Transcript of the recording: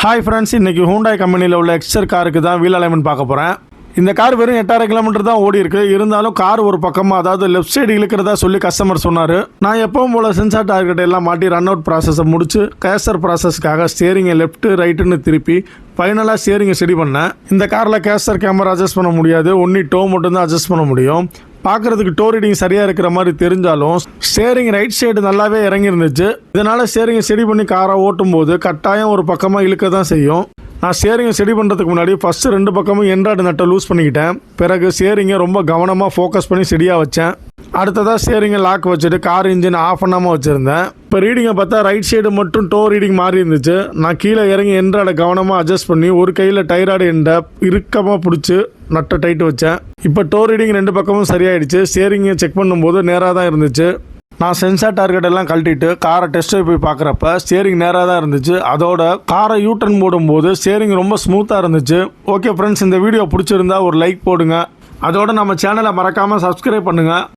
Hi friends, இன்றைக்கி Hyundai கம்பெனியில் உள்ள எக்ஸ்டர் காருக்கு தான் வீல் அலைன்மெண்ட் பார்க்க போகிறேன். இந்த கார் வெறும் 8000 கிலோமீட்டர் தான் ஓடி இருக்கு. இருந்தாலும் கார் ஒரு பக்கமாக, அதாவது லெஃப்ட் சைடு இழுக்கிறதா சொல்லி கஸ்டமர் சொன்னார். நான் எப்பவும் போல் சென்சார் டார்கெட் எல்லாம் மாட்டி ரன் அவுட் ப்ராசஸை முடிச்சு கேசர் ப்ராசஸ்க்காக ஸ்டேரிங்கை லெஃப்ட்டு ரைட்டுன்னு திருப்பி ஃபைனலாக ஸ்டேரிங்கை செடி பண்ணேன். இந்த காரில் கேசர் கேமரா அட்ஜஸ்ட் பண்ண முடியாது, ஒன்லி டோ மட்டும்தான் அட்ஜஸ்ட் பண்ண முடியும். பார்க்குறதுக்கு டோ ரீடிங் சரியாக இருக்கிற மாதிரி தெரிஞ்சாலும் ஸ்டேரிங் ரைட் சைடு நல்லாவே இறங்கி இருந்துச்சு. இதனால் ஸ்டேரிங்கை செடி பண்ணி காரை ஓட்டும் போது கட்டாயம் ஒரு பக்கமாக இழுக்க தான் செய்யும். நான் ஸ்டேரிங்கை செடி பண்ணுறதுக்கு முன்னாடி ஃபஸ்ட்டு 2 பக்கமும் என்ட்ராய்டு நட்டை லூஸ் பண்ணிக்கிட்டேன். பிறகு ஸ்டேரிங்கை ரொம்ப கவனமாக ஃபோக்கஸ் பண்ணி செடியாக வச்சேன். அடுத்ததாக ஸ்டேரிங்கை லாக் வச்சுட்டு கார் இன்ஜின் ஆஃப் பண்ணாமல் வச்சுருந்தேன். இப்போ ரீடிங்கை பார்த்தா ரைட் சைடு மட்டும் டோ ரீடிங் மாறி இருந்துச்சு. நான் கீழே இறங்கி என்ட்ராய்டை கவனமாக அட்ஜஸ்ட் பண்ணி ஒரு கையில் டைராய்டு எண்டை இறுக்கமாக பிடிச்சி நட்டை டைட்டு வச்சேன். இப்போ டோ ரீடிங் 2 பக்கமும் சரியாயிடுச்சு. ஸ்டேரிங்கை செக் பண்ணும்போது நேராக தான் இருந்துச்சு. நான் சென்சார் டார்கெட் எல்லாம் கழட்டிட்டு காரை டெஸ்ட் போய் பார்க்குறப்ப ஸ்டேரிங் நேராக தான் இருந்துச்சு. அதோட காரை யூட்டர்ன் போடும்போது ஸ்டேரிங் ரொம்ப ஸ்மூத்தாக இருந்துச்சு. ஓகே ஃப்ரெண்ட்ஸ், இந்த வீடியோ பிடிச்சிருந்தா ஒரு லைக் போடுங்க. அதோட நம்ம சேனலை மறக்காமல் சப்ஸ்கிரைப் பண்ணுங்கள்.